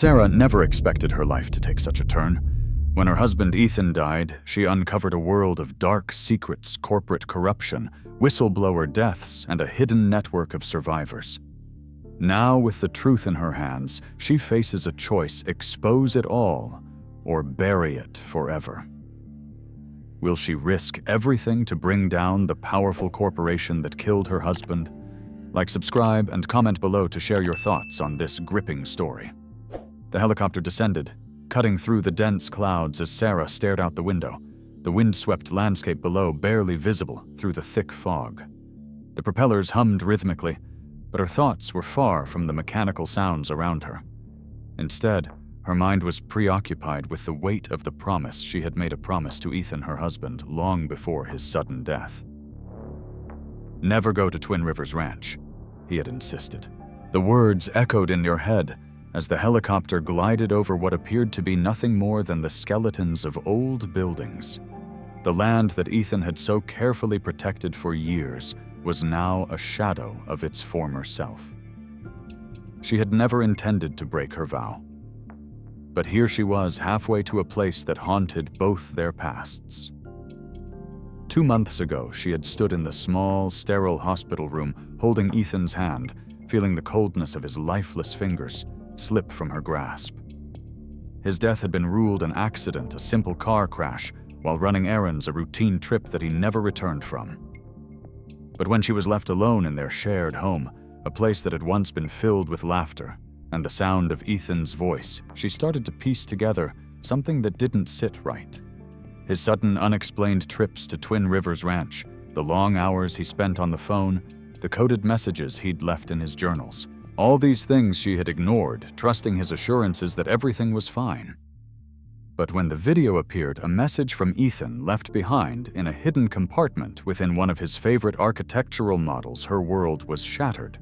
Sarah never expected her life to take such a turn. When her husband Ethan died, she uncovered a world of dark secrets, corporate corruption, whistleblower deaths, and a hidden network of survivors. Now, with the truth in her hands, she faces a choice: expose it all or bury it forever. Will she risk everything to bring down the powerful corporation that killed her husband? Like, subscribe, and comment below to share your thoughts on this gripping story. The helicopter descended, cutting through the dense clouds as Sarah stared out the window, the windswept landscape below barely visible through the thick fog. The propellers hummed rhythmically, but her thoughts were far from the mechanical sounds around her. Instead, her mind was preoccupied with the weight of the promise she had made, a promise to Ethan, her husband, long before his sudden death. "Never go to Twin Rivers Ranch," he had insisted. The words echoed in your head as the helicopter glided over what appeared to be nothing more than the skeletons of old buildings. The land that Ethan had so carefully protected for years was now a shadow of its former self. She had never intended to break her vow. But here she was, halfway to a place that haunted both their pasts. 2 months ago, she had stood in the small, sterile hospital room, holding Ethan's hand, feeling the coldness of his lifeless fingers slip from her grasp. His death had been ruled an accident, a simple car crash, while running errands, a routine trip that he never returned from. But when she was left alone in their shared home, a place that had once been filled with laughter, and the sound of Ethan's voice, she started to piece together something that didn't sit right. His sudden, unexplained trips to Twin Rivers Ranch, the long hours he spent on the phone, the coded messages he'd left in his journals. All these things she had ignored, trusting his assurances that everything was fine. But when the video appeared, a message from Ethan left behind in a hidden compartment within one of his favorite architectural models, her world was shattered.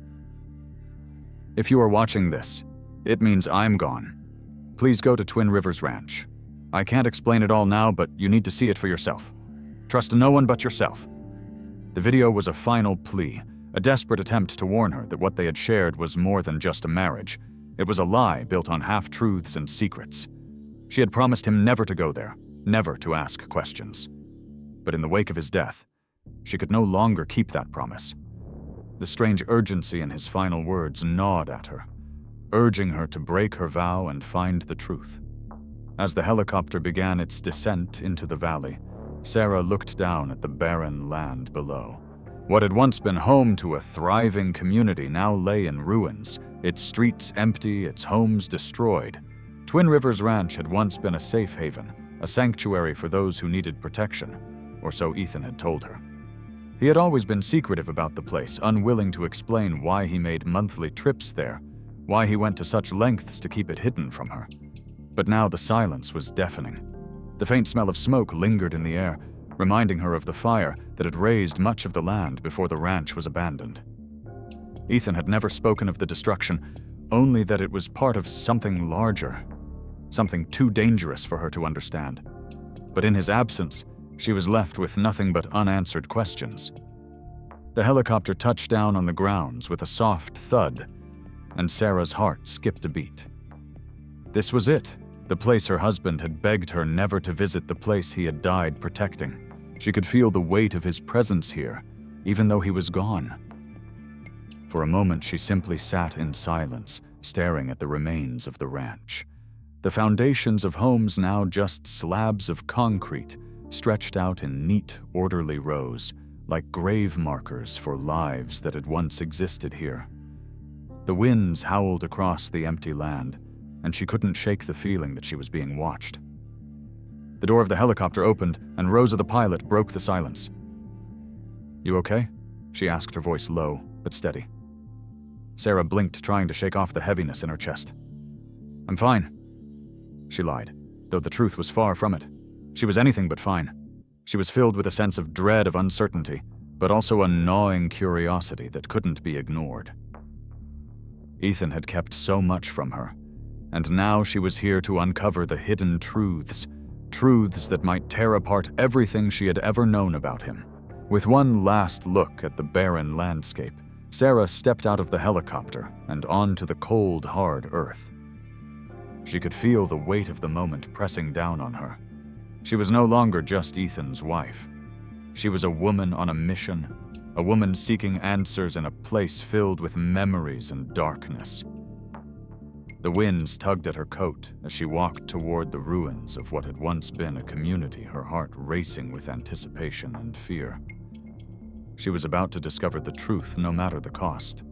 "If you are watching this, it means I'm gone. Please go to Twin Rivers Ranch. I can't explain it all now, but you need to see it for yourself. Trust no one but yourself." The video was a final plea, a desperate attempt to warn her that what they had shared was more than just a marriage. It was a lie built on half-truths and secrets. She had promised him never to go there, never to ask questions. But in the wake of his death, she could no longer keep that promise. The strange urgency in his final words gnawed at her, urging her to break her vow and find the truth. As the helicopter began its descent into the valley, Sarah looked down at the barren land below. What had once been home to a thriving community now lay in ruins, its streets empty, its homes destroyed. Twin Rivers Ranch had once been a safe haven, a sanctuary for those who needed protection, or so Ethan had told her. He had always been secretive about the place, unwilling to explain why he made monthly trips there, why he went to such lengths to keep it hidden from her. But now the silence was deafening. The faint smell of smoke lingered in the air, reminding her of the fire that had razed much of the land before the ranch was abandoned. Ethan had never spoken of the destruction, only that it was part of something larger, something too dangerous for her to understand. But in his absence, she was left with nothing but unanswered questions. The helicopter touched down on the grounds with a soft thud, and Sarah's heart skipped a beat. This was it, the place her husband had begged her never to visit, the place he had died protecting. She could feel the weight of his presence here, even though he was gone. For a moment, she simply sat in silence, staring at the remains of the ranch. The foundations of homes now just slabs of concrete, stretched out in neat, orderly rows, like grave markers for lives that had once existed here. The winds howled across the empty land, and she couldn't shake the feeling that she was being watched. The door of the helicopter opened, and Rosa, the pilot, broke the silence. "You okay?" she asked, her voice low but steady. Sarah blinked, trying to shake off the heaviness in her chest. "I'm fine," she lied, though the truth was far from it. She was anything but fine. She was filled with a sense of dread, of uncertainty, but also a gnawing curiosity that couldn't be ignored. Ethan had kept so much from her, and now she was here to uncover the hidden truths that might tear apart everything she had ever known about him. With one last look at the barren landscape, Sarah stepped out of the helicopter and onto the cold, hard earth. She could feel the weight of the moment pressing down on her. She was no longer just Ethan's wife. She was a woman on a mission, a woman seeking answers in a place filled with memories and darkness. The winds tugged at her coat as she walked toward the ruins of what had once been a community, her heart racing with anticipation and fear. She was about to discover the truth no matter the cost.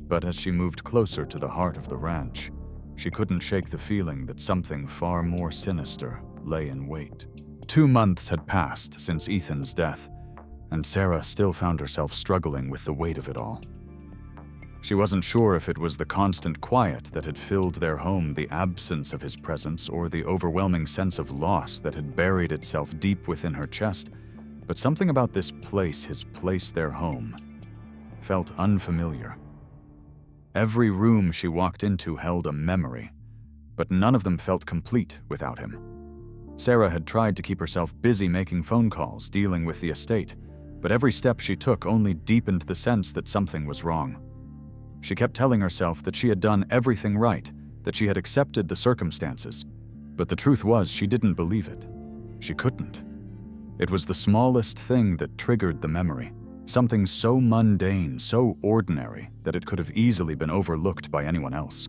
But as she moved closer to the heart of the ranch, she couldn't shake the feeling that something far more sinister lay in wait. 2 months had passed since Ethan's death, and Sarah still found herself struggling with the weight of it all. She wasn't sure if it was the constant quiet that had filled their home, the absence of his presence, or the overwhelming sense of loss that had buried itself deep within her chest, but something about this place, his place, their home, felt unfamiliar. Every room she walked into held a memory, but none of them felt complete without him. Sarah had tried to keep herself busy making phone calls, dealing with the estate, but every step she took only deepened the sense that something was wrong. She kept telling herself that she had done everything right, that she had accepted the circumstances, but the truth was she didn't believe it. She couldn't. It was the smallest thing that triggered the memory, something so mundane, so ordinary, that it could have easily been overlooked by anyone else.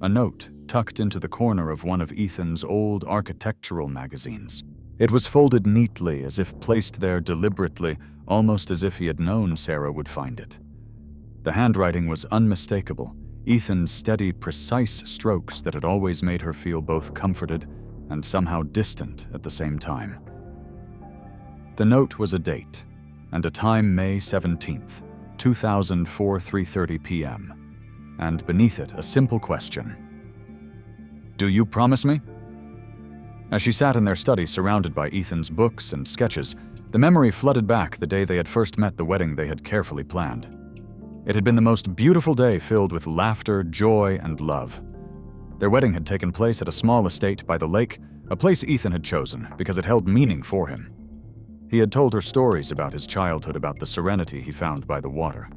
A note tucked into the corner of one of Ethan's old architectural magazines. It was folded neatly, as if placed there deliberately, almost as if he had known Sarah would find it. The handwriting was unmistakable, Ethan's steady, precise strokes that had always made her feel both comforted and somehow distant at the same time. The note was a date, and a time May 17th, 2004, 3:30 p.m., and beneath it a simple question. "Do you promise me?" As she sat in their study surrounded by Ethan's books and sketches, the memory flooded back the day they had first met, the wedding they had carefully planned. It had been the most beautiful day, filled with laughter, joy, and love. Their wedding had taken place at a small estate by the lake, a place Ethan had chosen because it held meaning for him. He had told her stories about his childhood, about the serenity he found by the water.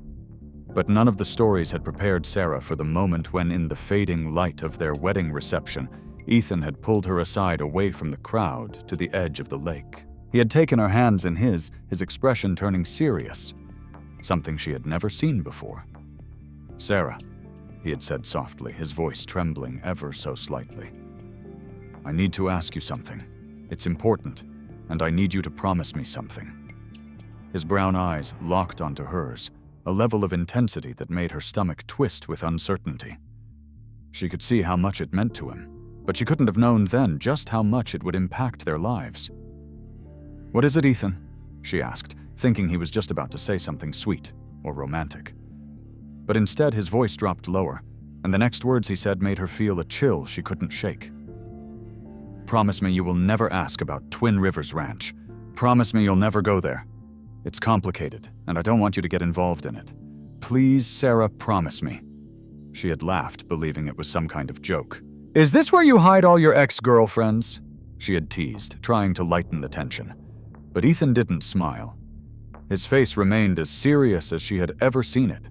But none of the stories had prepared Sarah for the moment when, in the fading light of their wedding reception, Ethan had pulled her aside away from the crowd to the edge of the lake. He had taken her hands in his expression turning serious, something she had never seen before. "Sarah," he had said softly, his voice trembling ever so slightly. "I need to ask you something. It's important, and I need you to promise me something." His brown eyes locked onto hers, a level of intensity that made her stomach twist with uncertainty. She could see how much it meant to him, but she couldn't have known then just how much it would impact their lives. "What is it, Ethan?" she asked, thinking he was just about to say something sweet or romantic. But instead his voice dropped lower, and the next words he said made her feel a chill she couldn't shake. "Promise me you will never ask about Twin Rivers Ranch. Promise me you'll never go there. It's complicated, and I don't want you to get involved in it. Please, Sarah, promise me." She had laughed, believing it was some kind of joke. "Is this where you hide all your ex-girlfriends?" she had teased, trying to lighten the tension. But Ethan didn't smile. His face remained as serious as she had ever seen it.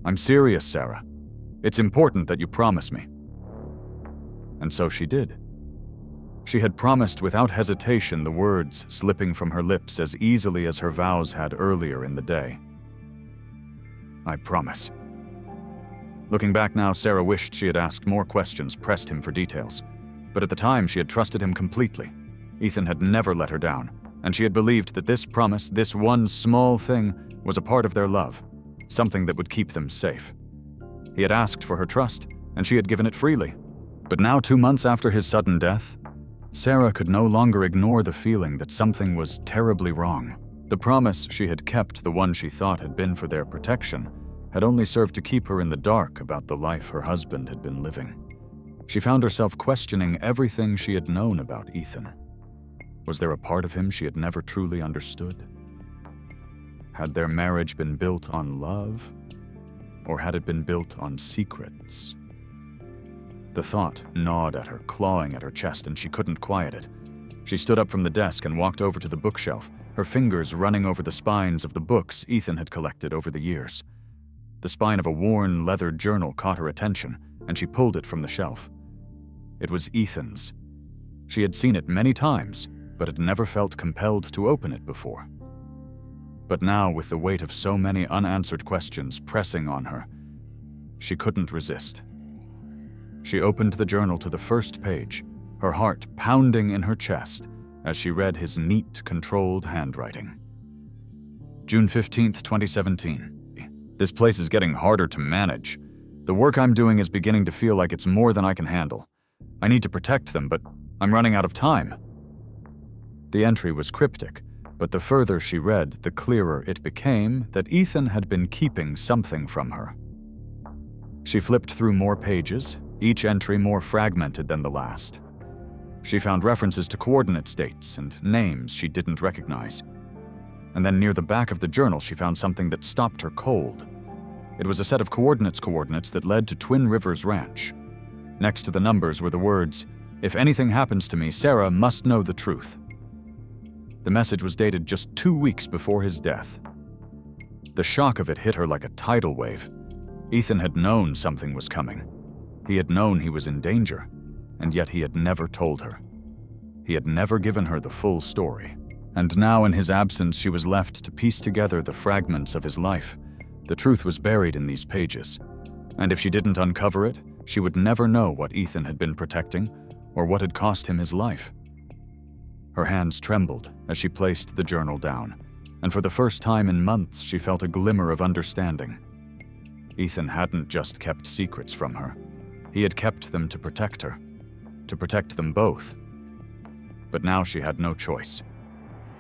"I'm serious, Sarah. It's important that you promise me." And so she did. She had promised without hesitation, the words slipping from her lips as easily as her vows had earlier in the day. "I promise." Looking back now, Sarah wished she had asked more questions, pressed him for details. But at the time, she had trusted him completely. Ethan had never let her down, and she had believed that this promise, this one small thing, was a part of their love, something that would keep them safe. He had asked for her trust, and she had given it freely. But now, 2 months after his sudden death, Sarah could no longer ignore the feeling that something was terribly wrong. The promise she had kept, the one she thought had been for their protection, had only served to keep her in the dark about the life her husband had been living. She found herself questioning everything she had known about Ethan. Was there a part of him she had never truly understood? Had their marriage been built on love, or had it been built on secrets? The thought gnawed at her, clawing at her chest, and she couldn't quiet it. She stood up from the desk and walked over to the bookshelf, her fingers running over the spines of the books Ethan had collected over the years. The spine of a worn leather journal caught her attention, and she pulled it from the shelf. It was Ethan's. She had seen it many times, but had never felt compelled to open it before. But now, with the weight of so many unanswered questions pressing on her, she couldn't resist. She opened the journal to the first page, her heart pounding in her chest as she read his neat, controlled handwriting. June 15th, 2017. This place is getting harder to manage. The work I'm doing is beginning to feel like it's more than I can handle. I need to protect them, but I'm running out of time. The entry was cryptic, but the further she read, the clearer it became that Ethan had been keeping something from her. She flipped through more pages, each entry more fragmented than the last. She found references to coordinate states and names she didn't recognize. And then near the back of the journal, she found something that stopped her cold. It was a set of coordinates that led to Twin Rivers Ranch. Next to the numbers were the words, "If anything happens to me, Sarah must know the truth." The message was dated just 2 weeks before his death. The shock of it hit her like a tidal wave. Ethan had known something was coming. He had known he was in danger, and yet he had never told her. He had never given her the full story. And now, in his absence, she was left to piece together the fragments of his life. The truth was buried in these pages. And if she didn't uncover it, she would never know what Ethan had been protecting or what had cost him his life. Her hands trembled as she placed the journal down, and for the first time in months, she felt a glimmer of understanding. Ethan hadn't just kept secrets from her. He had kept them to protect her, to protect them both. But now she had no choice.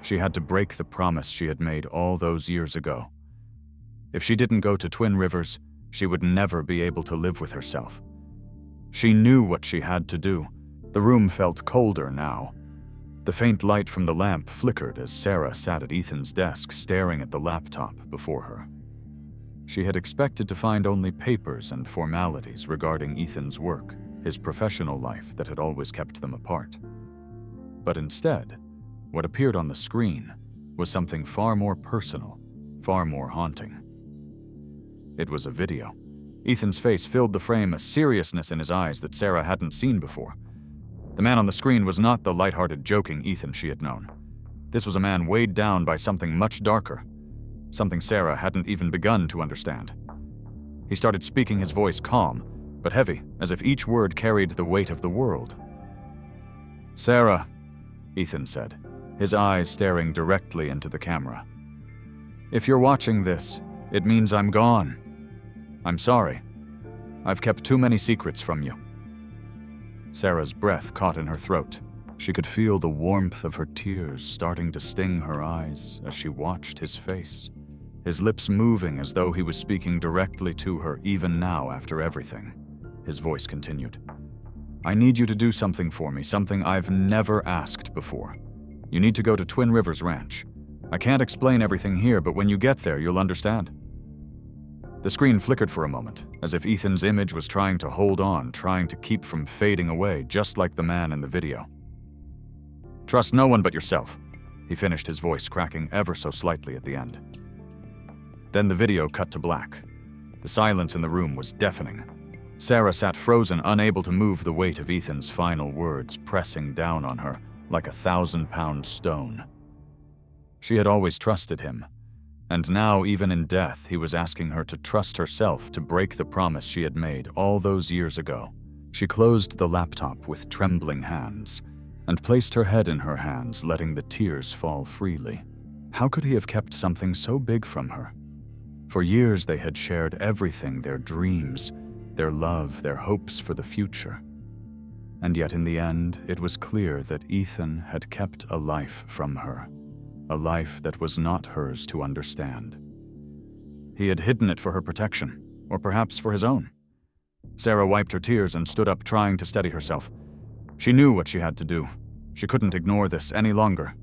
She had to break the promise she had made all those years ago. If she didn't go to Twin Rivers, she would never be able to live with herself. She knew what she had to do. The room felt colder now. The faint light from the lamp flickered as Sarah sat at Ethan's desk, staring at the laptop before her. She had expected to find only papers and formalities regarding Ethan's work, his professional life that had always kept them apart. But instead, what appeared on the screen was something far more personal, far more haunting. It was a video. Ethan's face filled the frame, a seriousness in his eyes that Sarah hadn't seen before. The man on the screen was not the lighthearted, joking Ethan she had known. This was a man weighed down by something much darker, something Sarah hadn't even begun to understand. He started speaking, his voice calm, but heavy, as if each word carried the weight of the world. "Sarah," Ethan said, his eyes staring directly into the camera. "If you're watching this, it means I'm gone. I'm sorry. I've kept too many secrets from you." Sarah's breath caught in her throat. She could feel the warmth of her tears starting to sting her eyes as she watched his face, his lips moving as though he was speaking directly to her even now after everything. His voice continued. "I need you to do something for me, something I've never asked before. You need to go to Twin Rivers Ranch. I can't explain everything here, but when you get there, you'll understand." The screen flickered for a moment, as if Ethan's image was trying to hold on, trying to keep from fading away, just like the man in the video. "Trust no one but yourself," he finished, his voice cracking ever so slightly at the end. Then the video cut to black. The silence in the room was deafening. Sarah sat frozen, unable to move, the weight of Ethan's final words pressing down on her like a 1,000-pound stone. She had always trusted him, and now, even in death, he was asking her to trust herself to break the promise she had made all those years ago. She closed the laptop with trembling hands and placed her head in her hands, letting the tears fall freely. How could he have kept something so big from her? For years they had shared everything, their dreams, their love, their hopes for the future. And yet in the end, it was clear that Ethan had kept a life from her, a life that was not hers to understand. He had hidden it for her protection, or perhaps for his own. Sarah wiped her tears and stood up, trying to steady herself. She knew what she had to do. She couldn't ignore this any longer.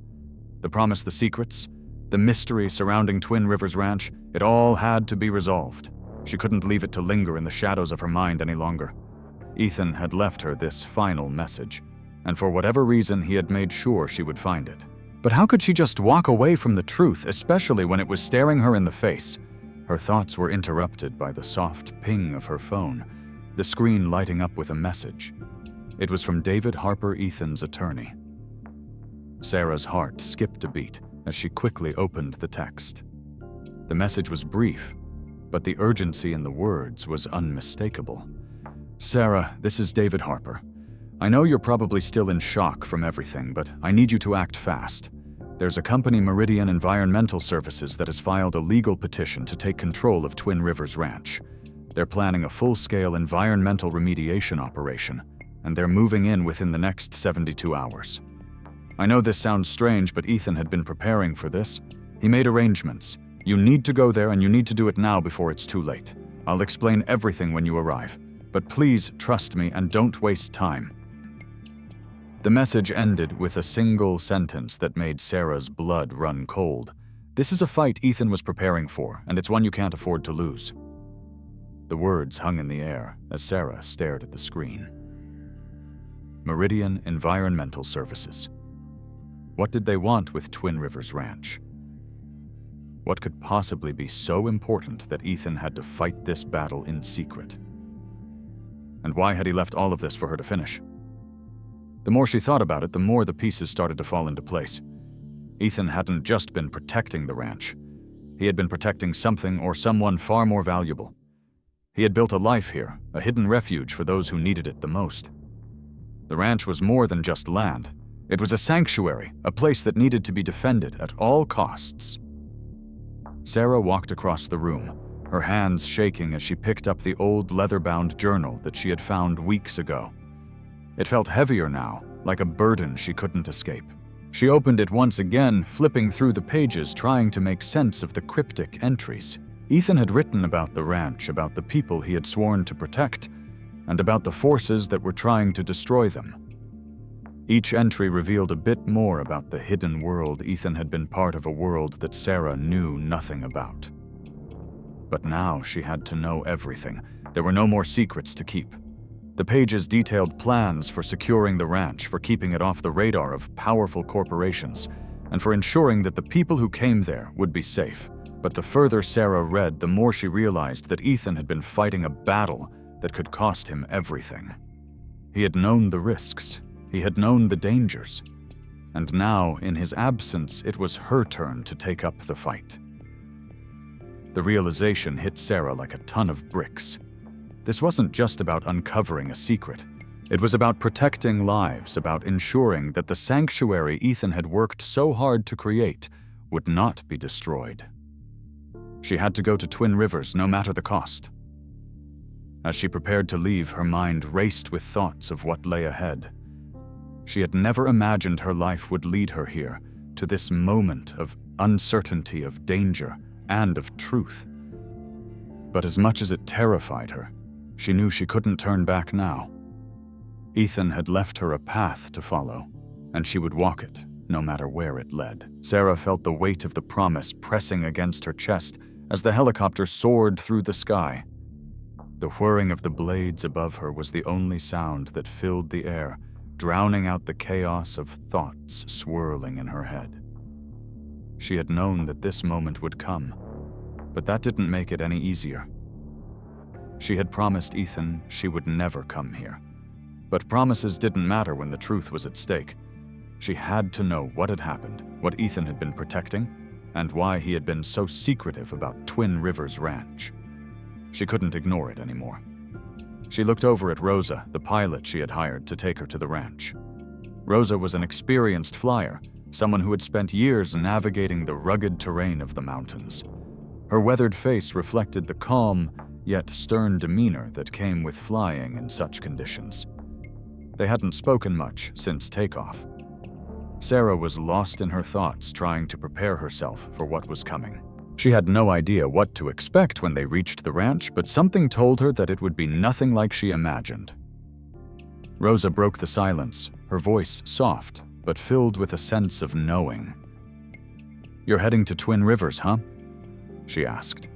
The promise, the secrets, the mystery surrounding Twin Rivers Ranch, it all had to be resolved. She couldn't leave it to linger in the shadows of her mind any longer. Ethan had left her this final message, and for whatever reason, he had made sure she would find it. But how could she just walk away from the truth, especially when it was staring her in the face? Her thoughts were interrupted by the soft ping of her phone, the screen lighting up with a message. It was from David Harper, Ethan's attorney. Sarah's heart skipped a beat as she quickly opened the text. The message was brief, but the urgency in the words was unmistakable. "Sarah, this is David Harper. I know you're probably still in shock from everything, but I need you to act fast. There's a company, Meridian Environmental Services, that has filed a legal petition to take control of Twin Rivers Ranch. They're planning a full-scale environmental remediation operation, and they're moving in within the next 72 hours. I know this sounds strange, but Ethan had been preparing for this. He made arrangements. You need to go there, and you need to do it now before it's too late. I'll explain everything when you arrive, but please trust me and don't waste time." The message ended with a single sentence that made Sarah's blood run cold. This is a fight Ethan was preparing for, and it's one you can't afford to lose. The words hung in the air as Sarah stared at the screen. Meridian Environmental Services. What did they want with Twin Rivers Ranch? What could possibly be so important that Ethan had to fight this battle in secret? And why had he left all of this for her to finish? The more she thought about it, the more the pieces started to fall into place. Ethan hadn't just been protecting the ranch. He had been protecting something or someone far more valuable. He had built a life here, a hidden refuge for those who needed it the most. The ranch was more than just land. It was a sanctuary, a place that needed to be defended at all costs. Sarah walked across the room, her hands shaking as she picked up the old leather-bound journal that she had found weeks ago. It felt heavier now, like a burden she couldn't escape. She opened it once again, flipping through the pages, trying to make sense of the cryptic entries. Ethan had written about the ranch, about the people he had sworn to protect, and about the forces that were trying to destroy them. Each entry revealed a bit more about the hidden world. Ethan had been part of a world that Sarah knew nothing about. But now she had to know everything. There were no more secrets to keep. The pages detailed plans for securing the ranch, for keeping it off the radar of powerful corporations, and for ensuring that the people who came there would be safe. But the further Sarah read, the more she realized that Ethan had been fighting a battle that could cost him everything. He had known the risks. He had known the dangers. And now, in his absence, it was her turn to take up the fight. The realization hit Sarah like a ton of bricks. This wasn't just about uncovering a secret. It was about protecting lives, about ensuring that the sanctuary Ethan had worked so hard to create would not be destroyed. She had to go to Twin Rivers no matter the cost. As she prepared to leave, her mind raced with thoughts of what lay ahead. She had never imagined her life would lead her here, to this moment of uncertainty, of danger, and of truth. But as much as it terrified her, she knew she couldn't turn back now. Ethan had left her a path to follow, and she would walk it, no matter where it led. Sarah felt the weight of the promise pressing against her chest as the helicopter soared through the sky. The whirring of the blades above her was the only sound that filled the air, drowning out the chaos of thoughts swirling in her head. She had known that this moment would come, but that didn't make it any easier. She had promised Ethan she would never come here. But promises didn't matter when the truth was at stake. She had to know what had happened, what Ethan had been protecting, and why he had been so secretive about Twin Rivers Ranch. She couldn't ignore it anymore. She looked over at Rosa, the pilot she had hired to take her to the ranch. Rosa was an experienced flyer, someone who had spent years navigating the rugged terrain of the mountains. Her weathered face reflected the calm, yet stern demeanor that came with flying in such conditions. They hadn't spoken much since takeoff. Sarah was lost in her thoughts, trying to prepare herself for what was coming. She had no idea what to expect when they reached the ranch, but something told her that it would be nothing like she imagined. Rosa broke the silence, her voice soft, but filled with a sense of knowing. "You're heading to Twin Rivers, huh?" she asked.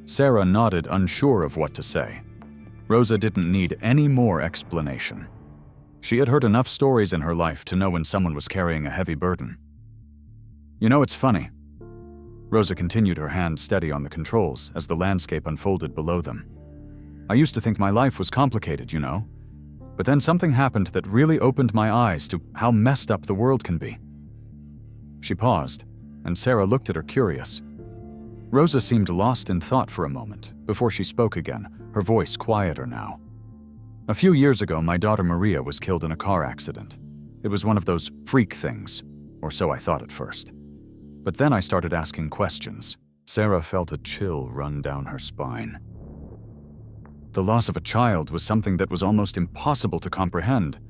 Sarah nodded, unsure of what to say. Rosa didn't need any more explanation. She had heard enough stories in her life to know when someone was carrying a heavy burden. "You know, it's funny." Rosa continued, her hand steady on the controls as the landscape unfolded below them. I used to think my life was complicated, you know. But then something happened that really opened my eyes to how messed up the world can be." She paused, and Sarah looked at her curious. Rosa seemed lost in thought for a moment before she spoke again, her voice quieter now. "A few years ago, my daughter Maria was killed in a car accident. It was one of those freak things, or so I thought at first. But then I started asking questions." Sarah felt a chill run down her spine. The loss of a child was something that was almost impossible to comprehend,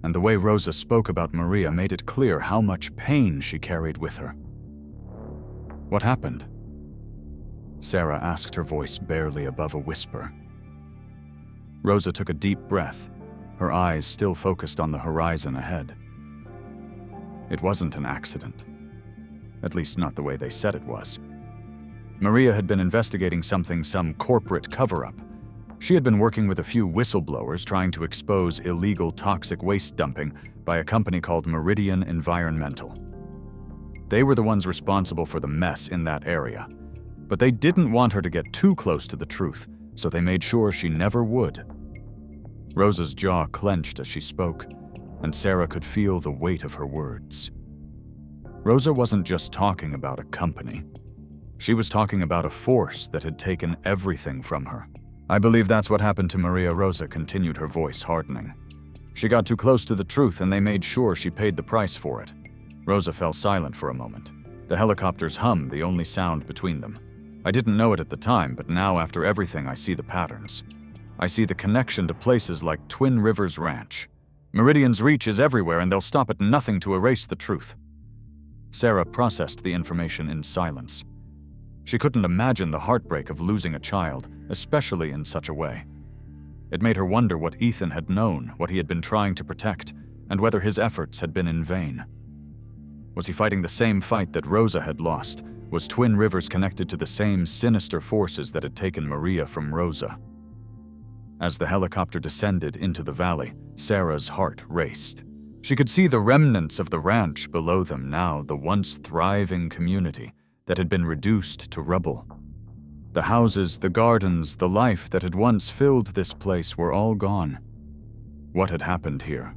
and the way Rosa spoke about Maria made it clear how much pain she carried with her. "What happened?" Sarah asked, her voice barely above a whisper. Rosa took a deep breath, her eyes still focused on the horizon ahead. "It wasn't an accident. At least not the way they said it was. Maria had been investigating some corporate cover-up. She had been working with a few whistleblowers trying to expose illegal toxic waste dumping by a company called Meridian Environmental. They were the ones responsible for the mess in that area, but they didn't want her to get too close to the truth, so they made sure she never would." Rosa's jaw clenched as she spoke, and Sarah could feel the weight of her words. Rosa wasn't just talking about a company. She was talking about a force that had taken everything from her. "I believe that's what happened to Maria," Rosa continued, her voice hardening. "She got too close to the truth and they made sure she paid the price for it." Rosa fell silent for a moment, the helicopter's hum the only sound between them. "I didn't know it at the time, but now after everything I see the patterns. I see the connection to places like Twin Rivers Ranch. Meridian's reach is everywhere and they'll stop at nothing to erase the truth." Sarah processed the information in silence. She couldn't imagine the heartbreak of losing a child, especially in such a way. It made her wonder what Ethan had known, what he had been trying to protect, and whether his efforts had been in vain. Was he fighting the same fight that Rosa had lost? Was Twin Rivers connected to the same sinister forces that had taken Maria from Rosa? As the helicopter descended into the valley, Sarah's heart raced. She could see the remnants of the ranch below them now, the once thriving community that had been reduced to rubble. The houses, the gardens, the life that had once filled this place were all gone. What had happened here?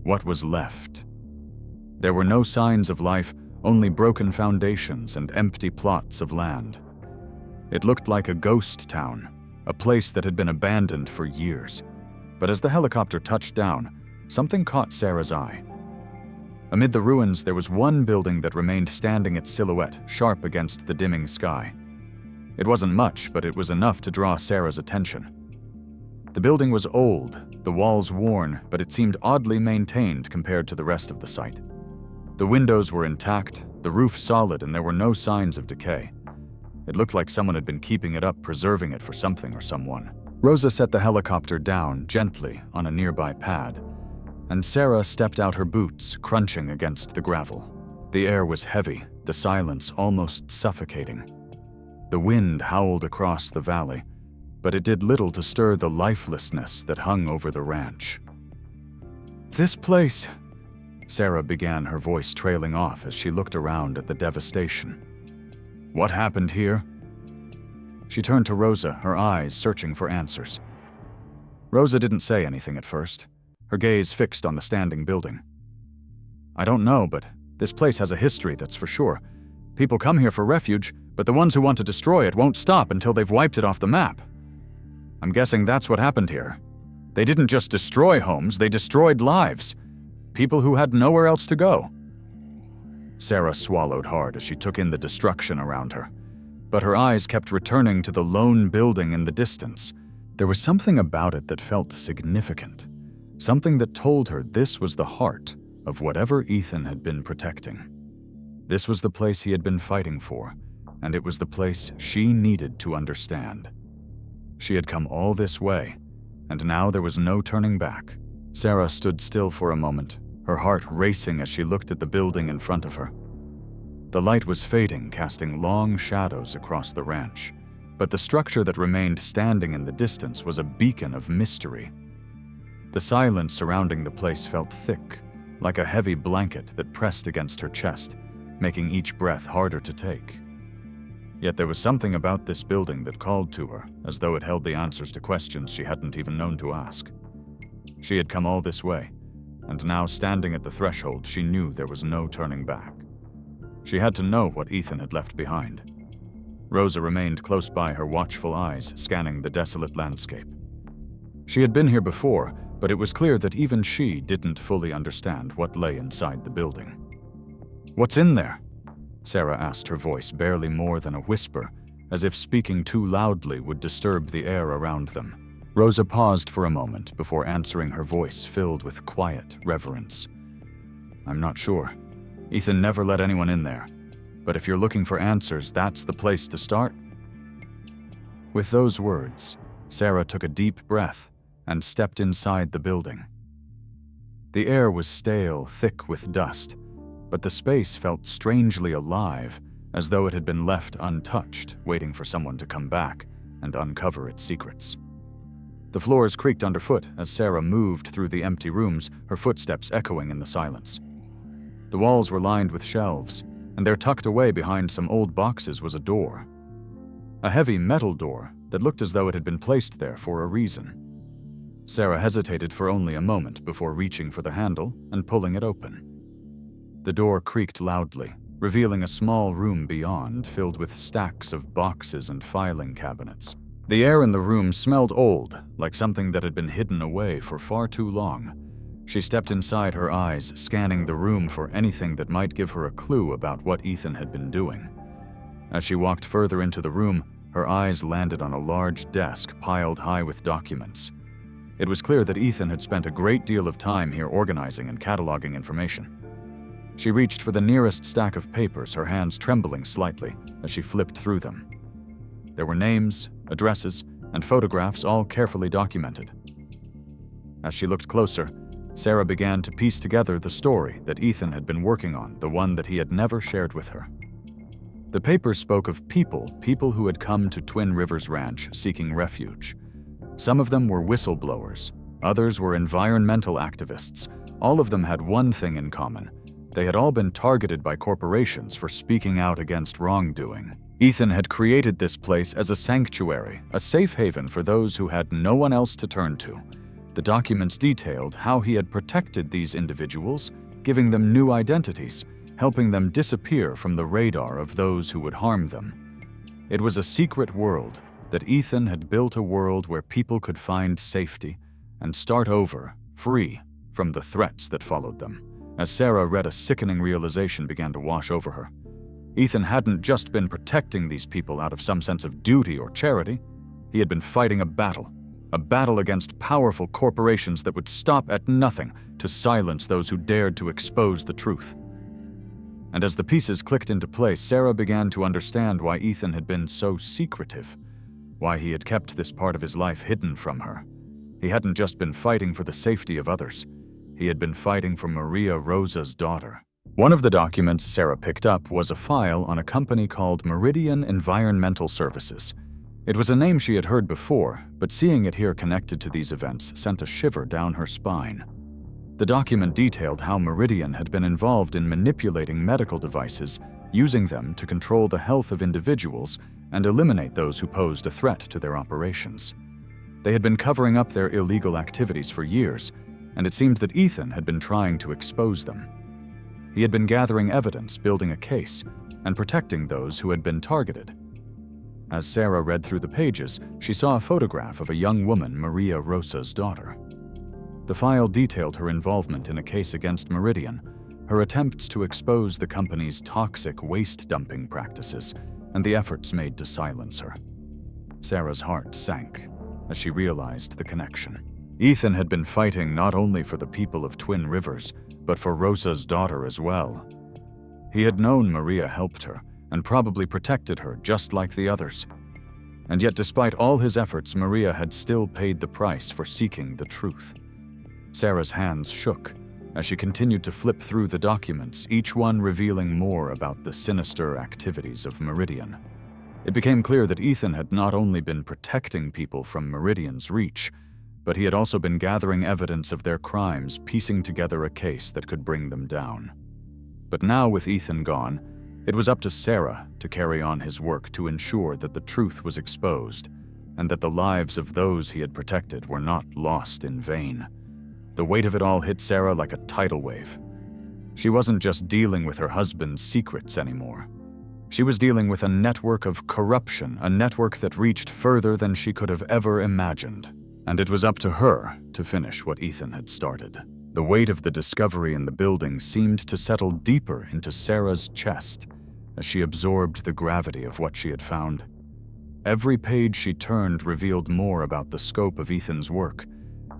What was left? There were no signs of life, only broken foundations and empty plots of land. It looked like a ghost town, a place that had been abandoned for years. But as the helicopter touched down, something caught Sarah's eye. Amid the ruins, there was one building that remained standing, its silhouette sharp against the dimming sky. It wasn't much, but it was enough to draw Sarah's attention. The building was old, the walls worn, but it seemed oddly maintained compared to the rest of the site. The windows were intact, the roof solid, and there were no signs of decay. It looked like someone had been keeping it up, preserving it for something or someone. Rosa set the helicopter down gently on a nearby pad, and Sarah stepped out, her boots crunching against the gravel. The air was heavy, the silence almost suffocating. The wind howled across the valley, but it did little to stir the lifelessness that hung over the ranch. "This place," Sarah began, her voice trailing off as she looked around at the devastation. "What happened here?" She turned to Rosa, her eyes searching for answers. Rosa didn't say anything at first, her gaze fixed on the standing building. "I don't know, but this place has a history, that's for sure. People come here for refuge, but the ones who want to destroy it won't stop until they've wiped it off the map. I'm guessing that's what happened here. They didn't just destroy homes, they destroyed lives. People who had nowhere else to go." Sarah swallowed hard as she took in the destruction around her, but her eyes kept returning to the lone building in the distance. There was something about it that felt significant, something that told her this was the heart of whatever Ethan had been protecting. This was the place he had been fighting for, and it was the place she needed to understand. She had come all this way, and now there was no turning back. Sarah stood still for a moment, her heart racing as she looked at the building in front of her. The light was fading, casting long shadows across the ranch, but the structure that remained standing in the distance was a beacon of mystery. The silence surrounding the place felt thick, like a heavy blanket that pressed against her chest, making each breath harder to take. Yet there was something about this building that called to her, as though it held the answers to questions she hadn't even known to ask. She had come all this way, and now standing at the threshold, she knew there was no turning back. She had to know what Ethan had left behind. Rosa remained close by, her watchful eyes scanning the desolate landscape. She had been here before, but it was clear that even she didn't fully understand what lay inside the building. "What's in there?" Sarah asked, her voice barely more than a whisper, as if speaking too loudly would disturb the air around them. Rosa paused for a moment before answering, her voice filled with quiet reverence. "I'm not sure. Ethan never let anyone in there. But if you're looking for answers, that's the place to start." With those words, Sarah took a deep breath and stepped inside the building. The air was stale, thick with dust, but the space felt strangely alive, as though it had been left untouched, waiting for someone to come back and uncover its secrets. The floors creaked underfoot as Sarah moved through the empty rooms, her footsteps echoing in the silence. The walls were lined with shelves, and there tucked away behind some old boxes was a door. A heavy metal door that looked as though it had been placed there for a reason. Sarah hesitated for only a moment before reaching for the handle and pulling it open. The door creaked loudly, revealing a small room beyond filled with stacks of boxes and filing cabinets. The air in the room smelled old, like something that had been hidden away for far too long. She stepped inside, her eyes scanning the room for anything that might give her a clue about what Ethan had been doing. As she walked further into the room, her eyes landed on a large desk piled high with documents. It was clear that Ethan had spent a great deal of time here organizing and cataloging information. She reached for the nearest stack of papers, her hands trembling slightly as she flipped through them. There were names, addresses, and photographs, all carefully documented. As she looked closer, Sarah began to piece together the story that Ethan had been working on, the one that he had never shared with her. The papers spoke of people who had come to Twin Rivers Ranch seeking refuge. Some of them were whistleblowers, others were environmental activists. All of them had one thing in common. They had all been targeted by corporations for speaking out against wrongdoing. Ethan had created this place as a sanctuary, a safe haven for those who had no one else to turn to. The documents detailed how he had protected these individuals, giving them new identities, helping them disappear from the radar of those who would harm them. It was a secret world that Ethan had built, a world where people could find safety and start over, free from the threats that followed them. As Sarah read, a sickening realization began to wash over her. Ethan hadn't just been protecting these people out of some sense of duty or charity. He had been fighting a battle against powerful corporations that would stop at nothing to silence those who dared to expose the truth. And as the pieces clicked into place, Sarah began to understand why Ethan had been so secretive, why he had kept this part of his life hidden from her. He hadn't just been fighting for the safety of others. He had been fighting for Maria Rosa's daughter. One of the documents Sarah picked up was a file on a company called Meridian Environmental Services. It was a name she had heard before, but seeing it here connected to these events sent a shiver down her spine. The document detailed how Meridian had been involved in manipulating medical devices, using them to control the health of individuals and eliminate those who posed a threat to their operations. They had been covering up their illegal activities for years, and it seemed that Ethan had been trying to expose them. He had been gathering evidence, building a case, and protecting those who had been targeted. As Sarah read through the pages, she saw a photograph of a young woman, Maria Rosa's daughter. The file detailed her involvement in a case against Meridian, her attempts to expose the company's toxic waste dumping practices, and the efforts made to silence her. Sarah's heart sank as she realized the connection. Ethan had been fighting not only for the people of Twin Rivers, but for Rosa's daughter as well. He had known Maria helped her and probably protected her just like the others. And yet, despite all his efforts, Maria had still paid the price for seeking the truth. Sarah's hands shook as she continued to flip through the documents, each one revealing more about the sinister activities of Meridian. It became clear that Ethan had not only been protecting people from Meridian's reach, but he had also been gathering evidence of their crimes, piecing together a case that could bring them down. But now, with Ethan gone, It was up to Sarah to carry on his work to ensure that the truth was exposed and that the lives of those he had protected were not lost in vain. The weight of it all hit Sarah like a tidal wave. She wasn't just dealing with her husband's secrets anymore. She was dealing with a network of corruption, a network that reached further than she could have ever imagined. And it was up to her to finish what Ethan had started. The weight of the discovery in the building seemed to settle deeper into Sarah's chest as she absorbed the gravity of what she had found. Every page she turned revealed more about the scope of Ethan's work,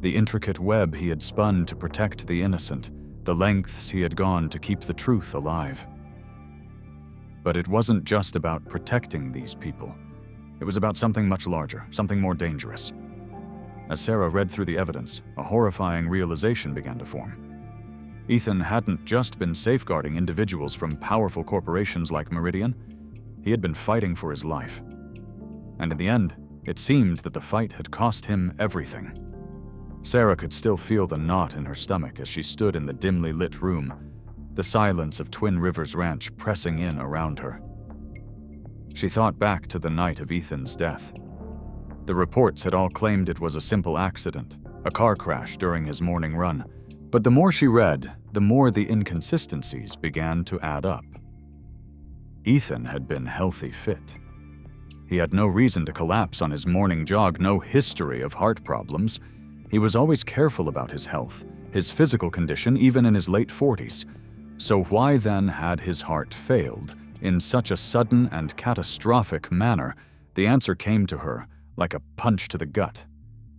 the intricate web he had spun to protect the innocent, the lengths he had gone to keep the truth alive. But it wasn't just about protecting these people. It was about something much larger, something more dangerous. As Sarah read through the evidence, a horrifying realization began to form. Ethan hadn't just been safeguarding individuals from powerful corporations like Meridian, he had been fighting for his life. And in the end, it seemed that the fight had cost him everything. Sarah could still feel the knot in her stomach as she stood in the dimly lit room, the silence of Twin Rivers Ranch pressing in around her. She thought back to the night of Ethan's death. The reports had all claimed it was a simple accident, a car crash during his morning run. But the more she read, the more the inconsistencies began to add up. Ethan had been healthy fit. He had no reason to collapse on his morning jog, no history of heart problems. He was always careful about his health, his physical condition, even in his late 40s. So why then had his heart failed in such a sudden and catastrophic manner? The answer came to her like a punch to the gut.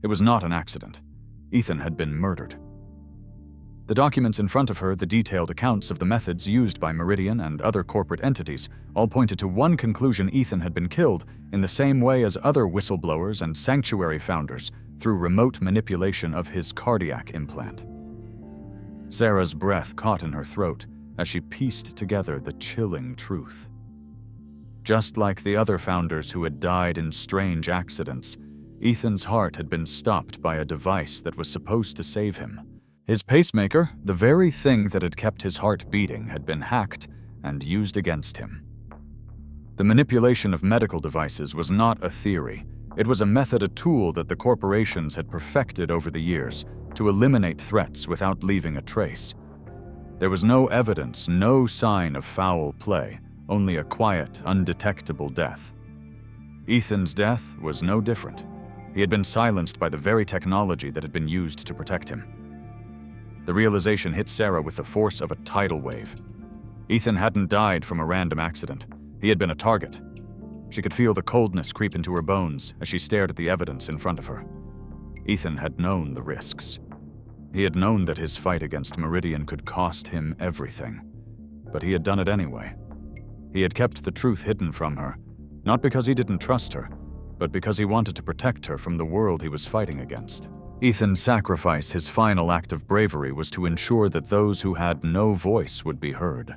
It was not an accident. Ethan had been murdered. The documents in front of her, the detailed accounts of the methods used by Meridian and other corporate entities, all pointed to one conclusion: Ethan had been killed in the same way as other whistleblowers and sanctuary founders, through remote manipulation of his cardiac implant. Sarah's breath caught in her throat as she pieced together the chilling truth. Just like the other founders who had died in strange accidents, Ethan's heart had been stopped by a device that was supposed to save him. His pacemaker, the very thing that had kept his heart beating, had been hacked and used against him. The manipulation of medical devices was not a theory. It was a method, a tool that the corporations had perfected over the years to eliminate threats without leaving a trace. There was no evidence, no sign of foul play, only a quiet, undetectable death. Ethan's death was no different. He had been silenced by the very technology that had been used to protect him. The realization hit Sarah with the force of a tidal wave. Ethan hadn't died from a random accident. He had been a target. She could feel the coldness creep into her bones as she stared at the evidence in front of her. Ethan had known the risks. He had known that his fight against Meridian could cost him everything. But he had done it anyway. He had kept the truth hidden from her, not because he didn't trust her, but because he wanted to protect her from the world he was fighting against. Ethan's sacrifice, his final act of bravery, was to ensure that those who had no voice would be heard.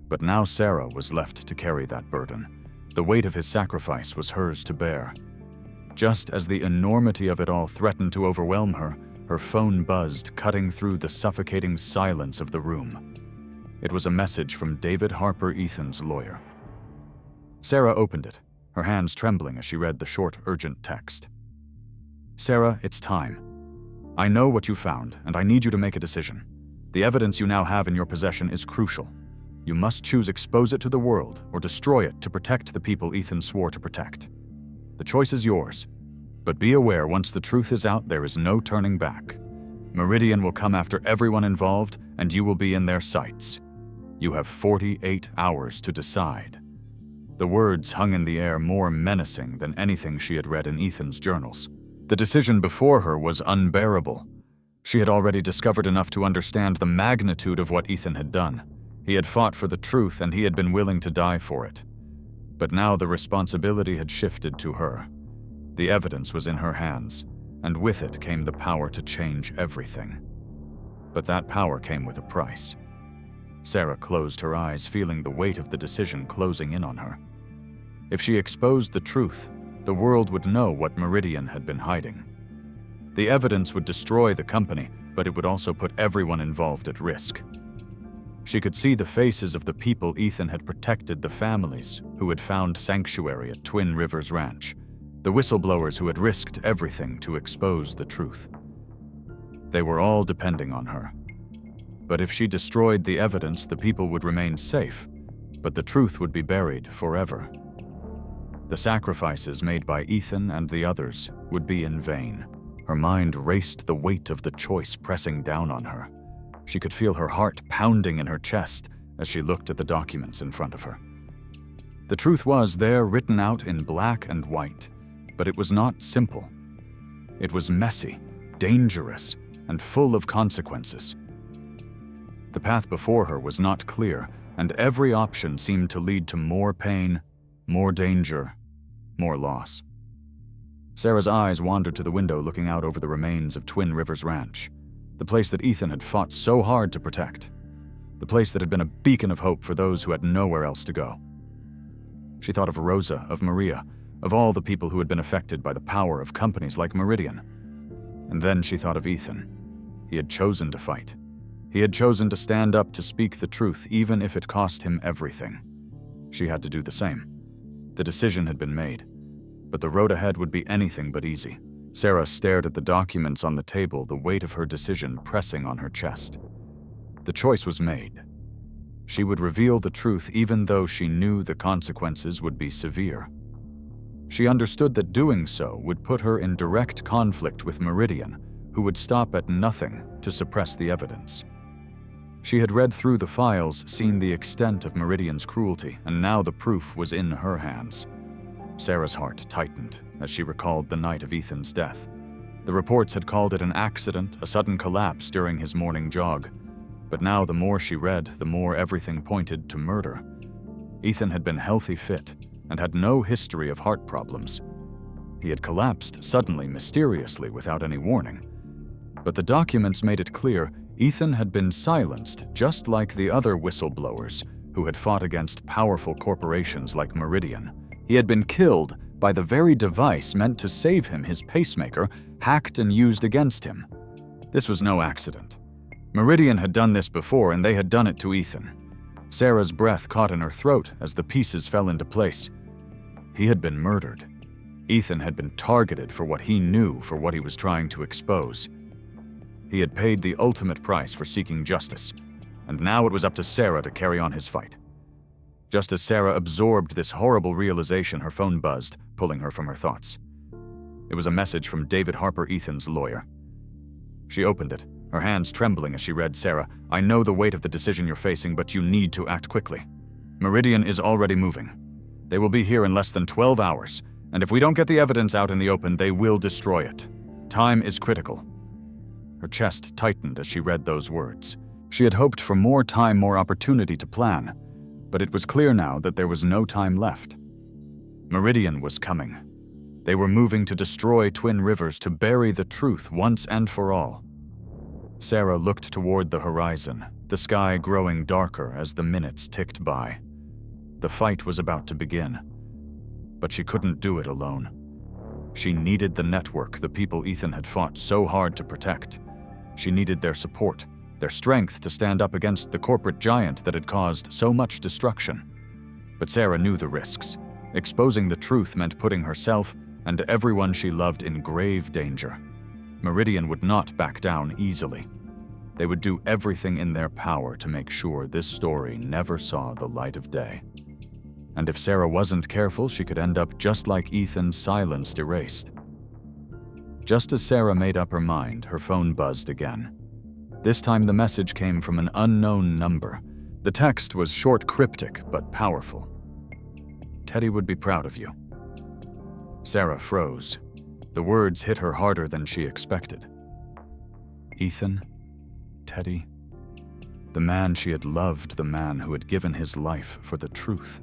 But now Sarah was left to carry that burden. The weight of his sacrifice was hers to bear. Just as the enormity of it all threatened to overwhelm her, her phone buzzed, cutting through the suffocating silence of the room. It was a message from David Harper, Ethan's lawyer. Sarah opened it, her hands trembling as she read the short, urgent text. "Sarah, it's time. I know what you found, and I need you to make a decision. The evidence you now have in your possession is crucial. You must choose expose it to the world or destroy it to protect the people Ethan swore to protect. The choice is yours, but be aware once the truth is out, there is no turning back. Meridian will come after everyone involved, and you will be in their sights. You have 48 hours to decide." The words hung in the air, more menacing than anything she had read in Ethan's journals. The decision before her was unbearable. She had already discovered enough to understand the magnitude of what Ethan had done. He had fought for the truth, and he had been willing to die for it. But now the responsibility had shifted to her. The evidence was in her hands, and with it came the power to change everything. But that power came with a price. Sarah closed her eyes, feeling the weight of the decision closing in on her. If she exposed the truth, the world would know what Meridian had been hiding. The evidence would destroy the company, but it would also put everyone involved at risk. She could see the faces of the people Ethan had protected, the families who had found sanctuary at Twin Rivers Ranch, the whistleblowers who had risked everything to expose the truth. They were all depending on her. But if she destroyed the evidence, the people would remain safe, but the truth would be buried forever. The sacrifices made by Ethan and the others would be in vain. Her mind raced, the weight of the choice pressing down on her. She could feel her heart pounding in her chest as she looked at the documents in front of her. The truth was there, written out in black and white, but it was not simple. It was messy, dangerous, and full of consequences. The path before her was not clear, and every option seemed to lead to more pain, more danger, more loss. Sarah's eyes wandered to the window looking out over the remains of Twin Rivers Ranch, the place that Ethan had fought so hard to protect, the place that had been a beacon of hope for those who had nowhere else to go. She thought of Rosa, of Maria, of all the people who had been affected by the power of companies like Meridian. And then she thought of Ethan. He had chosen to fight. He had chosen to stand up to speak the truth, even if it cost him everything. She had to do the same. The decision had been made, but the road ahead would be anything but easy. Sarah stared at the documents on the table, the weight of her decision pressing on her chest. The choice was made. She would reveal the truth even though she knew the consequences would be severe. She understood that doing so would put her in direct conflict with Meridian, who would stop at nothing to suppress the evidence. She had read through the files, seen the extent of Meridian's cruelty, and now the proof was in her hands. Sarah's heart tightened as she recalled the night of Ethan's death. The reports had called it an accident, a sudden collapse during his morning jog. But now the more she read, the more everything pointed to murder. Ethan had been healthy, fit, and had no history of heart problems. He had collapsed suddenly, mysteriously, without any warning. But the documents made it clear Ethan had been silenced, just like the other whistleblowers who had fought against powerful corporations like Meridian. He had been killed by the very device meant to save him, his pacemaker, hacked and used against him. This was no accident. Meridian had done this before, and they had done it to Ethan. Sarah's breath caught in her throat as the pieces fell into place. He had been murdered. Ethan had been targeted for what he knew, for what he was trying to expose. He had paid the ultimate price for seeking justice, and now it was up to Sarah to carry on his fight. Just as Sarah absorbed this horrible realization, her phone buzzed, pulling her from her thoughts. It was a message from David Harper, Ethan's lawyer. She opened it, her hands trembling as she read, "Sarah, I know the weight of the decision you're facing, but you need to act quickly. Meridian is already moving. They will be here in less than 12 hours, and if we don't get the evidence out in the open, they will destroy it. Time is critical." Her chest tightened as she read those words. She had hoped for more time, more opportunity to plan, but it was clear now that there was no time left. Meridian was coming. They were moving to destroy Twin Rivers, to bury the truth once and for all. Sarah looked toward the horizon, the sky growing darker as the minutes ticked by. The fight was about to begin, but she couldn't do it alone. She needed the network, the people Ethan had fought so hard to protect. She needed their support, their strength to stand up against the corporate giant that had caused so much destruction. But Sarah knew the risks. Exposing the truth meant putting herself and everyone she loved in grave danger. Meridian would not back down easily. They would do everything in their power to make sure this story never saw the light of day. And if Sarah wasn't careful, she could end up just like Ethan, silenced, erased. Just as Sarah made up her mind, her phone buzzed again. This time the message came from an unknown number. The text was short, cryptic, but powerful. "Teddy would be proud of you." Sarah froze. The words hit her harder than she expected. Ethan, Teddy, the man she had loved, the man who had given his life for the truth.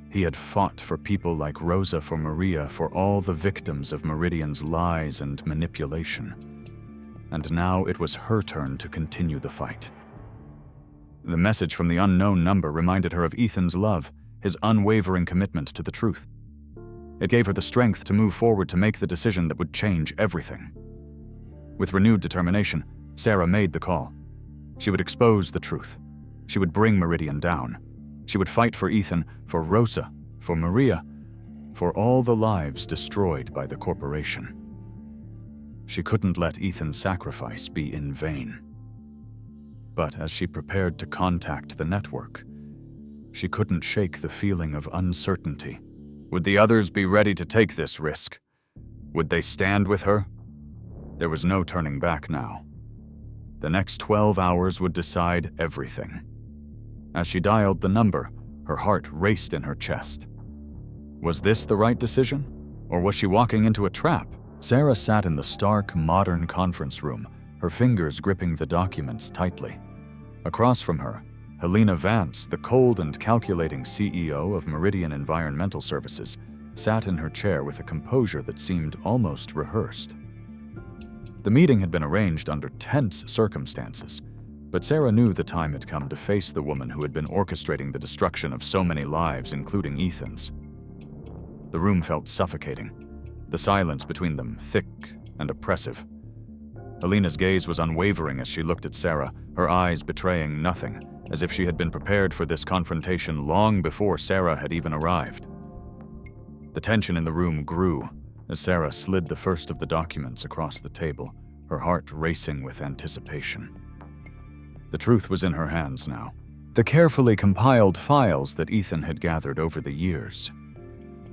He had fought for people like Rosa, for Maria, for all the victims of Meridian's lies and manipulation. And now it was her turn to continue the fight. The message from the unknown number reminded her of Ethan's love, his unwavering commitment to the truth. It gave her the strength to move forward, to make the decision that would change everything. With renewed determination, Sarah made the call. She would expose the truth. She would bring Meridian down. She would fight for Ethan, for Rosa, for Maria, for all the lives destroyed by the corporation. She couldn't let Ethan's sacrifice be in vain. But as she prepared to contact the network, she couldn't shake the feeling of uncertainty. Would the others be ready to take this risk? Would they stand with her? There was no turning back now. The next 12 hours would decide everything. As she dialed the number, her heart raced in her chest. Was this the right decision? Or was she walking into a trap? Sarah sat in the stark, modern conference room, her fingers gripping the documents tightly. Across from her, Helena Vance, the cold and calculating CEO of Meridian Environmental Services, sat in her chair with a composure that seemed almost rehearsed. The meeting had been arranged under tense circumstances, but Sarah knew the time had come to face the woman who had been orchestrating the destruction of so many lives, including Ethan's. The room felt suffocating, the silence between them thick and oppressive. Helena's gaze was unwavering as she looked at Sarah, her eyes betraying nothing, as if she had been prepared for this confrontation long before Sarah had even arrived. The tension in the room grew as Sarah slid the first of the documents across the table, her heart racing with anticipation. The truth was in her hands now. The carefully compiled files that Ethan had gathered over the years.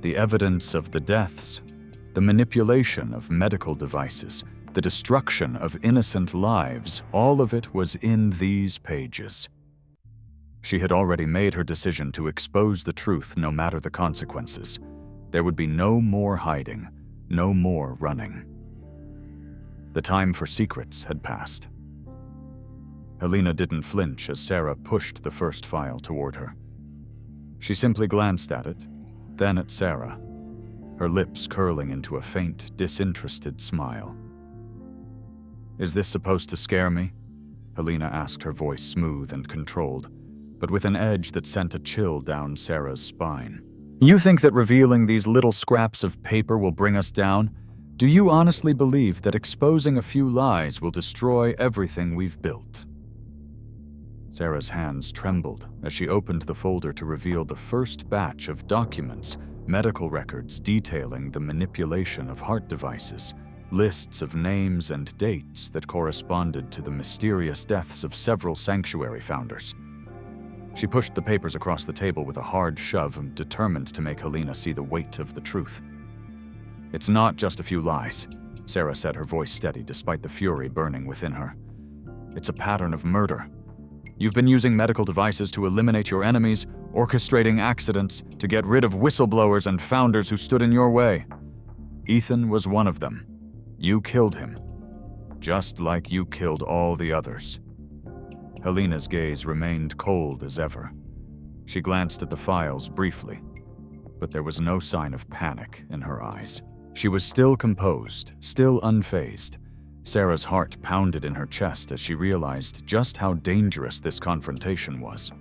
The evidence of the deaths, the manipulation of medical devices, the destruction of innocent lives, all of it was in these pages. She had already made her decision to expose the truth no matter the consequences. There would be no more hiding, no more running. The time for secrets had passed. Helena didn't flinch as Sarah pushed the first file toward her. She simply glanced at it, then at Sarah, her lips curling into a faint, disinterested smile. "Is this supposed to scare me?" Helena asked, her voice smooth and controlled, but with an edge that sent a chill down Sarah's spine. "You think that revealing these little scraps of paper will bring us down? Do you honestly believe that exposing a few lies will destroy everything we've built?" Sarah's hands trembled as she opened the folder to reveal the first batch of documents, medical records detailing the manipulation of heart devices, lists of names and dates that corresponded to the mysterious deaths of several sanctuary founders. She pushed the papers across the table with a hard shove, determined to make Helena see the weight of the truth. "It's not just a few lies," Sarah said, her voice steady despite the fury burning within her. "It's a pattern of murder. You've been using medical devices to eliminate your enemies, orchestrating accidents, to get rid of whistleblowers and founders who stood in your way. Ethan was one of them. You killed him, just like you killed all the others." Helena's gaze remained cold as ever. She glanced at the files briefly, but there was no sign of panic in her eyes. She was still composed, still unfazed. Sarah's heart pounded in her chest as she realized just how dangerous this confrontation was.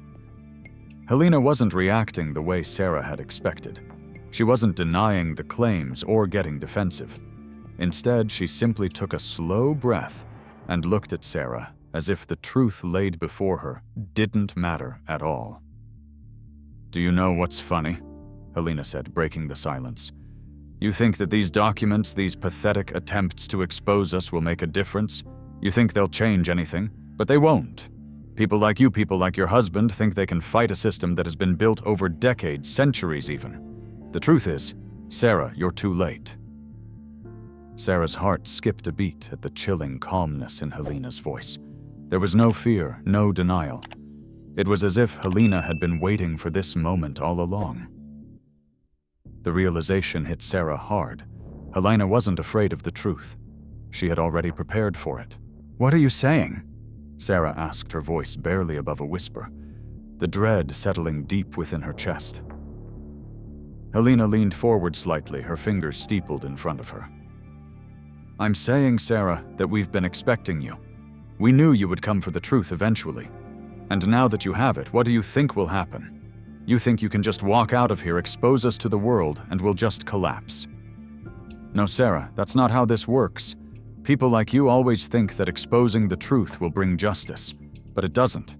Helena wasn't reacting the way Sarah had expected. She wasn't denying the claims or getting defensive. Instead, she simply took a slow breath and looked at Sarah as if the truth laid before her didn't matter at all. "Do you know what's funny?" Helena said, breaking the silence. "You think that these documents, these pathetic attempts to expose us will make a difference? You think they'll change anything, but they won't. People like you, people like your husband, think they can fight a system that has been built over decades, centuries even. The truth is, Sarah, you're too late." Sarah's heart skipped a beat at the chilling calmness in Helena's voice. There was no fear, no denial. It was as if Helena had been waiting for this moment all along. The realization hit Sarah hard. Helena wasn't afraid of the truth. She had already prepared for it. "What are you saying?" Sarah asked, her voice barely above a whisper, the dread settling deep within her chest. Helena leaned forward slightly, her fingers steepled in front of her. "I'm saying, Sarah, that we've been expecting you. We knew you would come for the truth eventually. And now that you have it, what do you think will happen? You think you can just walk out of here, expose us to the world, and we'll just collapse. No, Sarah, that's not how this works. People like you always think that exposing the truth will bring justice. But it doesn't.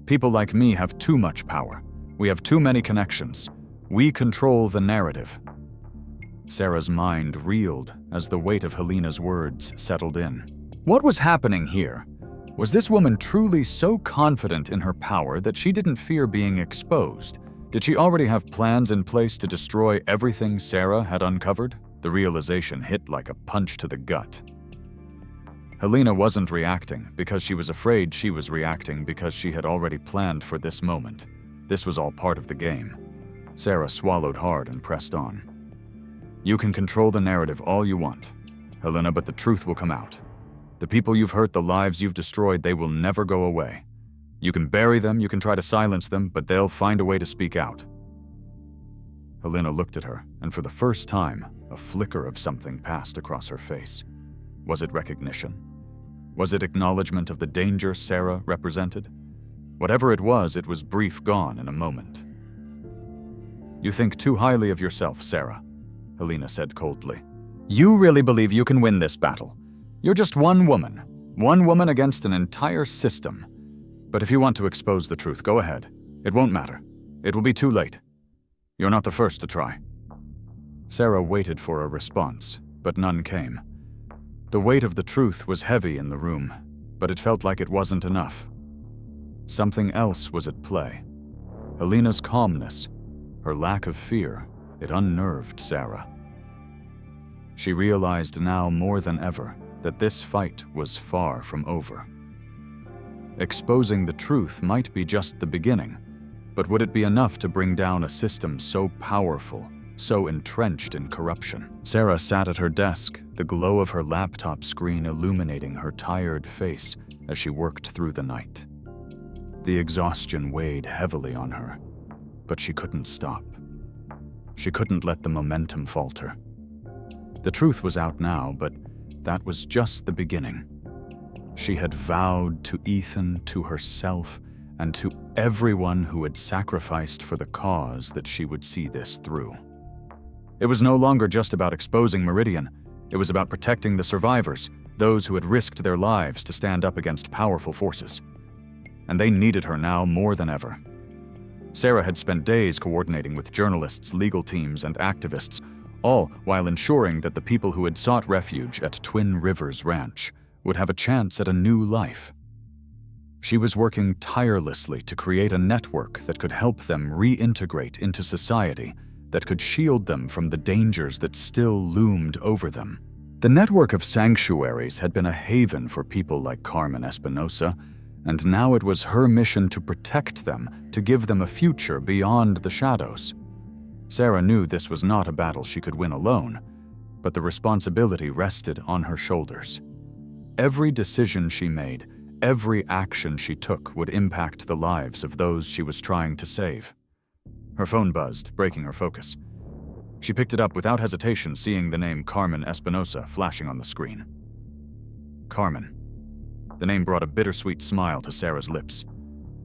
People like me have too much power. We have too many connections. We control the narrative. Sarah's mind reeled as the weight of Helena's words settled in. What was happening here? Was this woman truly so confident in her power that she didn't fear being exposed? Did she already have plans in place to destroy everything Sarah had uncovered? The realization hit like a punch to the gut. Helena wasn't reacting because she was afraid she was reacting because she had already planned for this moment. This was all part of the game. Sarah swallowed hard and pressed on. You can control the narrative all you want, Helena, but the truth will come out. The people you've hurt, the lives you've destroyed, they will never go away. You can bury them, you can try to silence them, but they'll find a way to speak out. Helena looked at her, and for the first time, a flicker of something passed across her face. Was it recognition? Was it acknowledgement of the danger Sarah represented? Whatever it was brief, gone in a moment. You think too highly of yourself, Sarah, Helena said coldly. You really believe you can win this battle. You're just one woman against an entire system. But if you want to expose the truth, go ahead. It won't matter. It will be too late. You're not the first to try. Sarah waited for a response, but none came. The weight of the truth was heavy in the room, but it felt like it wasn't enough. Something else was at play. Helena's calmness, her lack of fear, it unnerved Sarah. She realized now more than ever that this fight was far from over. Exposing the truth might be just the beginning, but would it be enough to bring down a system so powerful, so entrenched in corruption? Sarah sat at her desk, the glow of her laptop screen illuminating her tired face as she worked through the night. The exhaustion weighed heavily on her, but she couldn't stop. She couldn't let the momentum falter. The truth was out now, but that was just the beginning. She had vowed to Ethan, to herself, and to everyone who had sacrificed for the cause that she would see this through. It was no longer just about exposing Meridian. It was about protecting the survivors, those who had risked their lives to stand up against powerful forces. And they needed her now more than ever. Sarah had spent days coordinating with journalists, legal teams, and activists, all while ensuring that the people who had sought refuge at Twin Rivers Ranch would have a chance at a new life. She was working tirelessly to create a network that could help them reintegrate into society, that could shield them from the dangers that still loomed over them. The network of sanctuaries had been a haven for people like Carmen Espinosa, and now it was her mission to protect them, to give them a future beyond the shadows. Sarah knew this was not a battle she could win alone, but the responsibility rested on her shoulders. Every decision she made, every action she took would impact the lives of those she was trying to save. Her phone buzzed, breaking her focus. She picked it up without hesitation, seeing the name Carmen Espinosa flashing on the screen. Carmen. The name brought a bittersweet smile to Sarah's lips.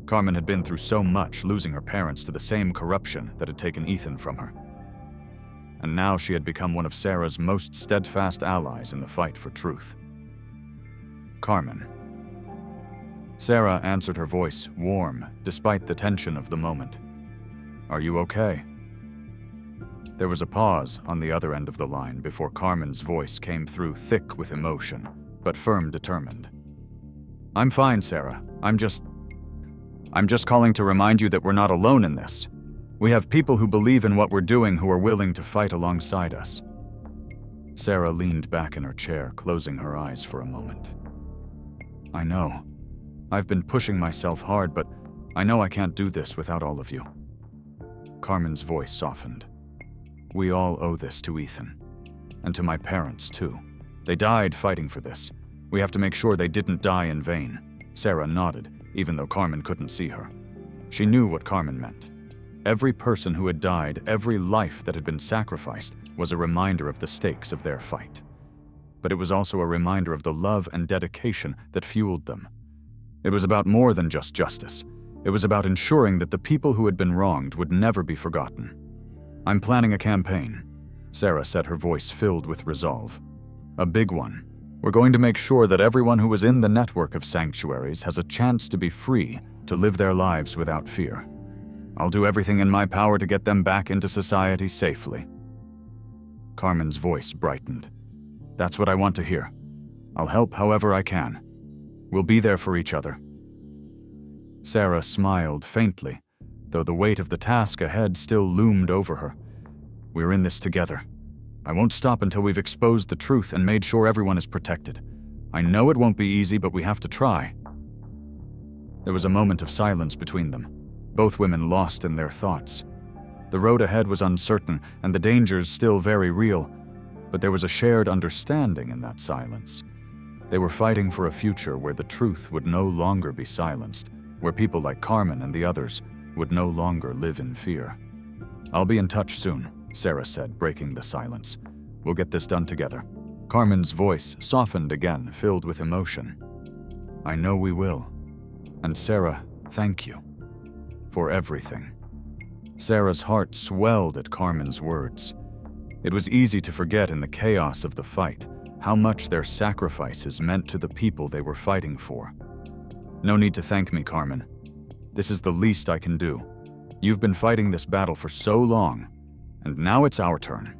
Carmen had been through so much, losing her parents to the same corruption that had taken Ethan from her. And now she had become one of Sarah's most steadfast allies in the fight for truth. Carmen. Sarah answered her voice, warm, despite the tension of the moment. Are you okay? There was a pause on the other end of the line before Carmen's voice came through thick with emotion, but firm, determined. I'm fine, Sarah. I'm just calling to remind you that we're not alone in this. We have people who believe in what we're doing who are willing to fight alongside us. Sarah leaned back in her chair, closing her eyes for a moment. I know. I've been pushing myself hard, but I know I can't do this without all of you. Carmen's voice softened. We all owe this to Ethan. And to my parents, too. They died fighting for this. We have to make sure they didn't die in vain. Sarah nodded, even though Carmen couldn't see her. She knew what Carmen meant. Every person who had died, every life that had been sacrificed, was a reminder of the stakes of their fight. But it was also a reminder of the love and dedication that fueled them. It was about more than just justice. It was about ensuring that the people who had been wronged would never be forgotten. I'm planning a campaign, Sarah said, her voice filled with resolve. A big one, We're going to make sure that everyone who is in the network of sanctuaries has a chance to be free, to live their lives without fear. I'll do everything in my power to get them back into society safely." Carmen's voice brightened. "That's what I want to hear. I'll help however I can. We'll be there for each other." Sarah smiled faintly, though the weight of the task ahead still loomed over her. "We're in this together. I won't stop until we've exposed the truth and made sure everyone is protected. I know it won't be easy, but we have to try." There was a moment of silence between them, both women lost in their thoughts. The road ahead was uncertain, and the dangers still very real, but there was a shared understanding in that silence. They were fighting for a future where the truth would no longer be silenced, where people like Carmen and the others would no longer live in fear. "I'll be in touch soon," Sarah said, breaking the silence. "We'll get this done together." Carmen's voice softened again, filled with emotion. "I know we will. And Sarah, thank you. For everything." Sarah's heart swelled at Carmen's words. It was easy to forget in the chaos of the fight how much their sacrifices meant to the people they were fighting for. "No need to thank me, Carmen. This is the least I can do. You've been fighting this battle for so long, and now it's our turn."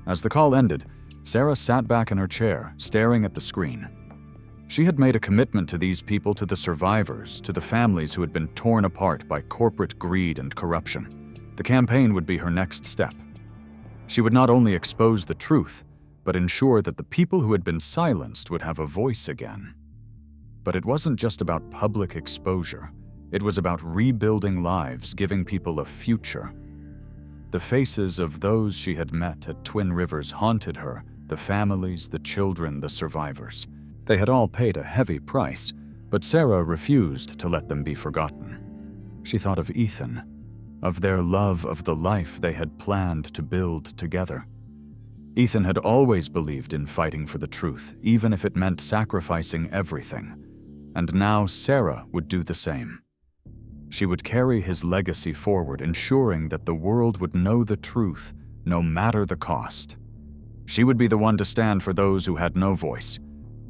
As the call ended, Sarah sat back in her chair, staring at the screen. She had made a commitment to these people, to the survivors, to the families who had been torn apart by corporate greed and corruption. The campaign would be her next step. She would not only expose the truth, but ensure that the people who had been silenced would have a voice again. But it wasn't just about public exposure. It was about rebuilding lives, giving people a future. The faces of those she had met at Twin Rivers haunted her, the families, the children, the survivors. They had all paid a heavy price, but Sarah refused to let them be forgotten. She thought of Ethan, of their love of the life they had planned to build together. Ethan had always believed in fighting for the truth, even if it meant sacrificing everything. And now Sarah would do the same. She would carry his legacy forward, ensuring that the world would know the truth, no matter the cost. She would be the one to stand for those who had no voice.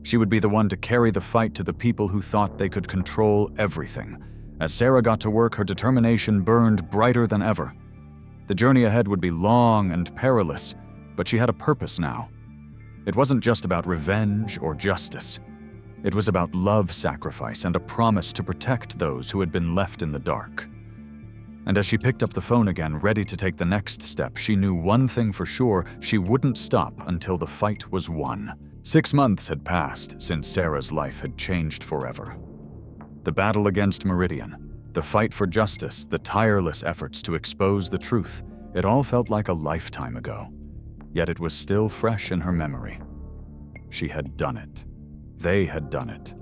She would be the one to carry the fight to the people who thought they could control everything. As Sarah got to work, her determination burned brighter than ever. The journey ahead would be long and perilous, but she had a purpose now. It wasn't just about revenge or justice. It was about love, sacrifice, and a promise to protect those who had been left in the dark. And as she picked up the phone again, ready to take the next step, she knew one thing for sure: she wouldn't stop until the fight was won. 6 months had passed since Sarah's life had changed forever. The battle against Meridian, the fight for justice, the tireless efforts to expose the truth, it all felt like a lifetime ago. Yet it was still fresh in her memory. She had done it. They had done it.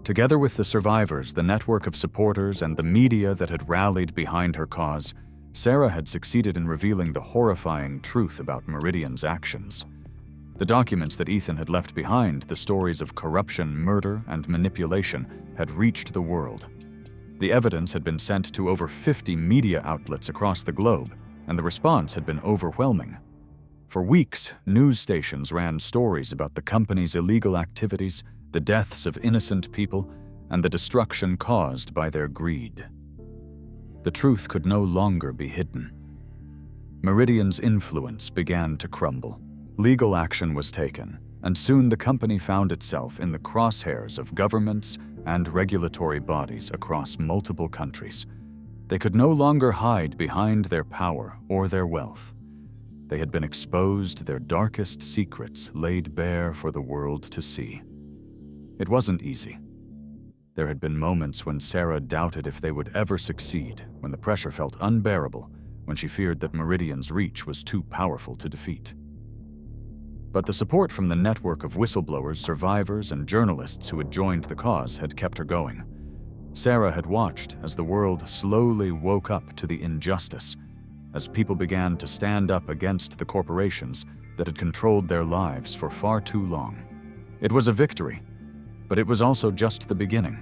Together with the survivors, the network of supporters, and the media that had rallied behind her cause, Sarah had succeeded in revealing the horrifying truth about Meridian's actions. The documents that Ethan had left behind, the stories of corruption, murder, and manipulation, had reached the world. The evidence had been sent to over 50 media outlets across the globe, and the response had been overwhelming. For weeks, news stations ran stories about the company's illegal activities, the deaths of innocent people, and the destruction caused by their greed. The truth could no longer be hidden. Meridian's influence began to crumble. Legal action was taken, and soon the company found itself in the crosshairs of governments and regulatory bodies across multiple countries. They could no longer hide behind their power or their wealth. They had been exposed, their darkest secrets laid bare for the world to see. It wasn't easy. There had been moments when Sarah doubted if they would ever succeed, when the pressure felt unbearable, when she feared that Meridian's reach was too powerful to defeat. But the support from the network of whistleblowers, survivors, and journalists who had joined the cause had kept her going. Sarah had watched as the world slowly woke up to the injustice, as people began to stand up against the corporations that had controlled their lives for far too long. It was a victory, but it was also just the beginning.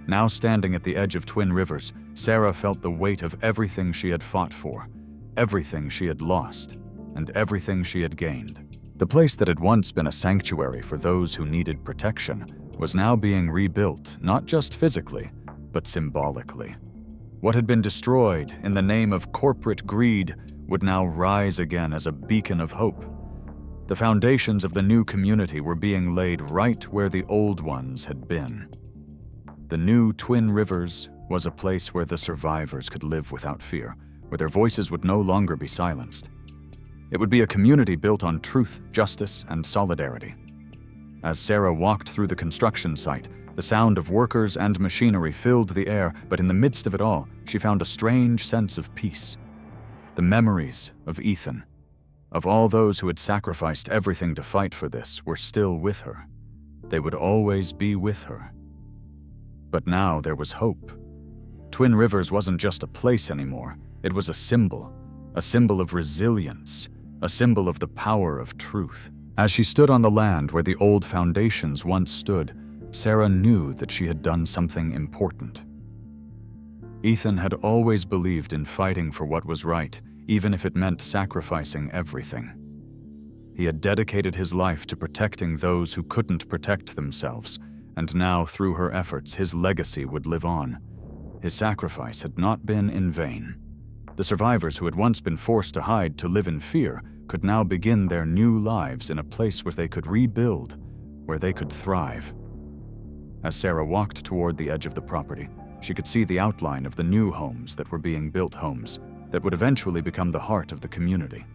Now standing at the edge of Twin Rivers, Sarah felt the weight of everything she had fought for, everything she had lost, and everything she had gained. The place that had once been a sanctuary for those who needed protection was now being rebuilt, not just physically, but symbolically. What had been destroyed in the name of corporate greed would now rise again as a beacon of hope. The foundations of the new community were being laid right where the old ones had been. The new Twin Rivers was a place where the survivors could live without fear, where their voices would no longer be silenced. It would be a community built on truth, justice, and solidarity. As Sarah walked through the construction site, the sound of workers and machinery filled the air, but in the midst of it all, she found a strange sense of peace. The memories of Ethan, of all those who had sacrificed everything to fight for this, were still with her. They would always be with her. But now there was hope. Twin Rivers wasn't just a place anymore. It was a symbol of resilience, a symbol of the power of truth. As she stood on the land where the old foundations once stood, Sarah knew that she had done something important. Ethan had always believed in fighting for what was right, even if it meant sacrificing everything. He had dedicated his life to protecting those who couldn't protect themselves, and now through her efforts his legacy would live on. His sacrifice had not been in vain. The survivors who had once been forced to hide to live in fear could now begin their new lives in a place where they could rebuild, where they could thrive. As Sarah walked toward the edge of the property, she could see the outline of the new homes that were being built, homes that would eventually become the heart of the community.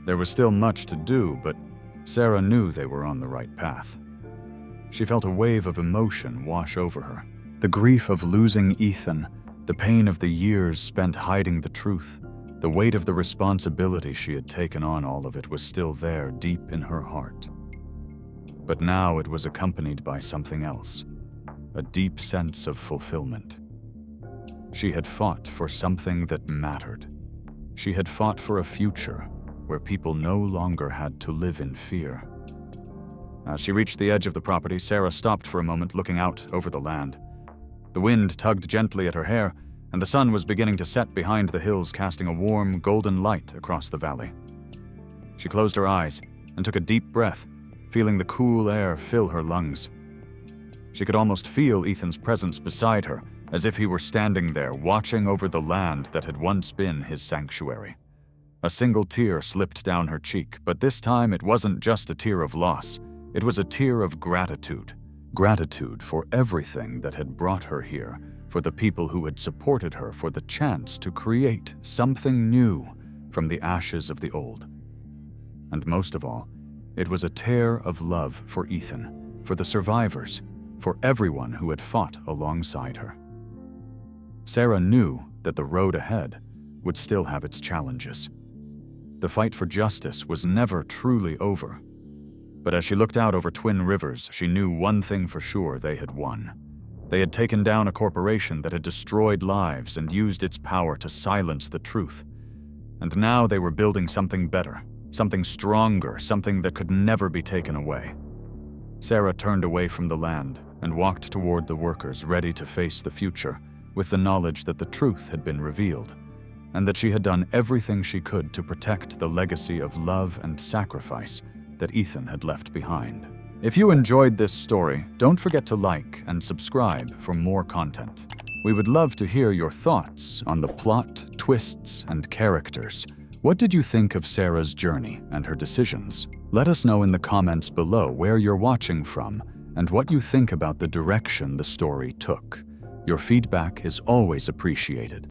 There was still much to do, but Sarah knew they were on the right path. She felt a wave of emotion wash over her. The grief of losing Ethan, the pain of the years spent hiding the truth, the weight of the responsibility she had taken on, all of it was still there deep in her heart. But now it was accompanied by something else, a deep sense of fulfillment. She had fought for something that mattered. She had fought for a future where people no longer had to live in fear. As she reached the edge of the property, Sarah stopped for a moment, looking out over the land. The wind tugged gently at her hair, and the sun was beginning to set behind the hills, casting a warm, golden light across the valley. She closed her eyes and took a deep breath, feeling the cool air fill her lungs. She could almost feel Ethan's presence beside her, as if he were standing there, watching over the land that had once been his sanctuary. A single tear slipped down her cheek, but this time it wasn't just a tear of loss. It was a tear of gratitude. Gratitude for everything that had brought her here, for the people who had supported her, for the chance to create something new from the ashes of the old. And most of all, it was a tear of love for Ethan, for the survivors, for everyone who had fought alongside her. Sarah knew that the road ahead would still have its challenges. The fight for justice was never truly over. But as she looked out over Twin Rivers, she knew one thing for sure: they had won. They had taken down a corporation that had destroyed lives and used its power to silence the truth. And now they were building something better, something stronger, something that could never be taken away. Sarah turned away from the land and walked toward the workers, ready to face the future, with the knowledge that the truth had been revealed, and that she had done everything she could to protect the legacy of love and sacrifice that Ethan had left behind. If you enjoyed this story, don't forget to like and subscribe for more content. We would love to hear your thoughts on the plot, twists, and characters. What did you think of Sarah's journey and her decisions? Let us know in the comments below where you're watching from and what you think about the direction the story took. Your feedback is always appreciated.